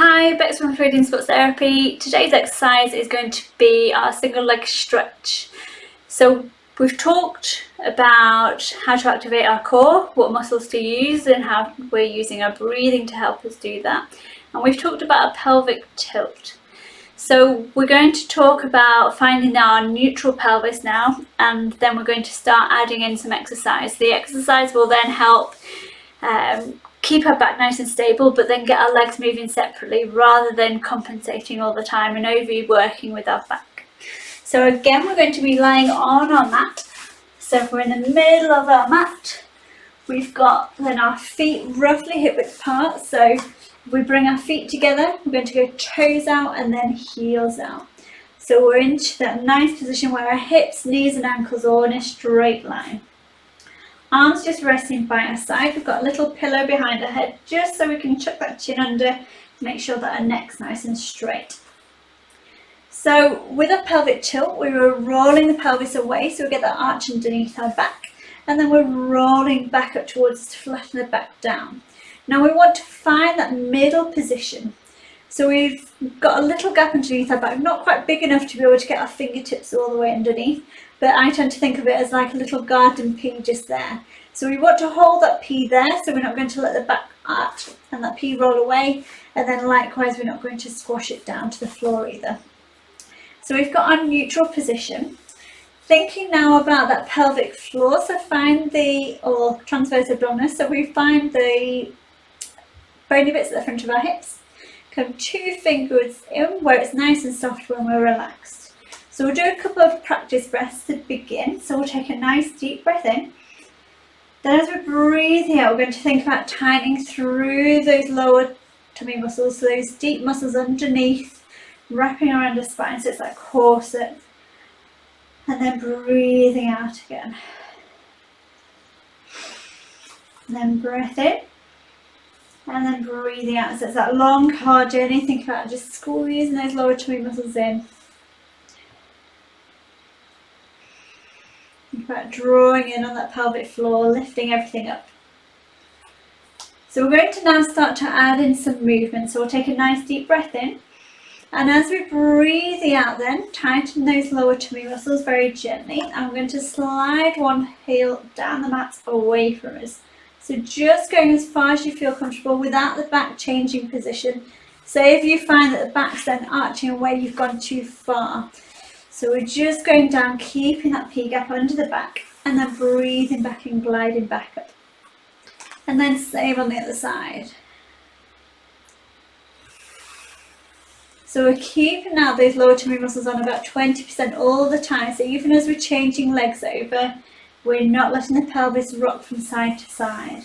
Hi, Bex from Trading Sports Therapy. Today's exercise is going to be our single leg stretch. So we've talked about how to activate our core, what muscles to use, and how we're using our breathing to help us do that. And we've talked about a pelvic tilt. So we're going to talk about finding our neutral pelvis now, and then we're going to start adding in some exercise. The exercise will then help keep our back nice and stable, but then get our legs moving separately rather than compensating all the time and overworking with our back. So again, we're going to be lying on our mat. So if we're in the middle of our mat, we've got then our feet roughly hip width apart. So if we bring our feet together, we're going to go toes out and then heels out. So we're into that nice position where our hips, knees and ankles are all in a straight line. Arms just resting by our side. We've got a little pillow behind our head just so we can chuck that chin under to make sure that our neck's nice and straight. So with a pelvic tilt, we were rolling the pelvis away so we get that arch underneath our back, and then we're rolling back up towards us to flatten the back down. Now we want to find that middle position. So we've got a little gap underneath our back, not quite big enough to be able to get our fingertips all the way underneath, but I tend to think of it as like a little garden pea just there. So we want to hold that pea there, so we're not going to let the back arch and that pea roll away, and then likewise we're not going to squash it down to the floor either. So we've got our neutral position. Thinking now about that pelvic floor, so find or transverse abdominis, so we find the bony bits at the front of our hips. Come 2 fingers in where it's nice and soft when we're relaxed. So we'll do a couple of practice breaths to begin. So we'll take a nice deep breath in. Then as we're breathing out, we're going to think about tightening through those lower tummy muscles, so those deep muscles underneath, wrapping around the spine, so it's like corset. And then breathing out again. And then breath in. And then breathing out, so it's that long, hard journey. Think about just squeezing those lower tummy muscles in. Think about drawing in on that pelvic floor, lifting everything up. So we're going to now start to add in some movement. So we'll take a nice deep breath in. And as we're breathing out then, tighten those lower tummy muscles very gently. And we're going to slide one heel down the mat away from us. So just going as far as you feel comfortable without the back changing position. Say if you find that the back's then arching away, you've gone too far. So we're just going down, keeping that P gap under the back, and then breathing back and gliding back up. And then same on the other side. So we're keeping now those lower tummy muscles on about 20% all the time. So even as we're changing legs over, we're not letting the pelvis rock from side to side.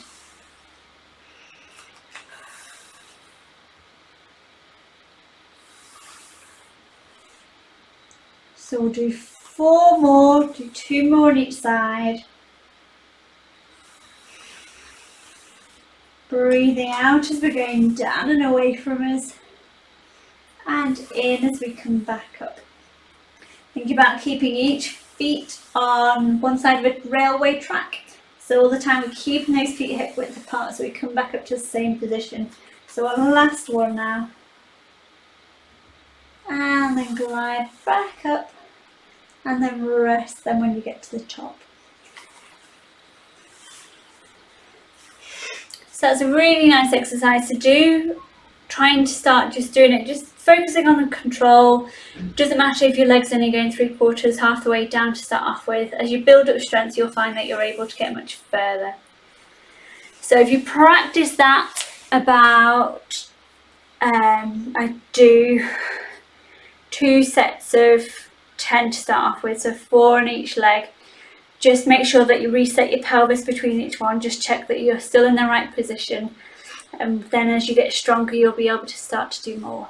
So we'll do 4 more, do 2 more on each side. Breathing out as we're going down and away from us, and in as we come back up. Think about keeping each feet on one side of a railway track. So all the time we're keeping those feet hip width apart so we come back up to the same position. So our last one now. And then glide back up. And then rest them when you get to the top. So that's a really nice exercise to do. Trying to start just doing it, just focusing on the control. Doesn't matter if your legs only going 3/4, half the way down to start off with. As you build up strength, you'll find that you're able to get much further. So if you practice that about, I do 2 sets of 10 to start off with, so 4 on each leg. Just make sure that you reset your pelvis between each one. Just check that you're still in the right position. And then as you get stronger, you'll be able to start to do more.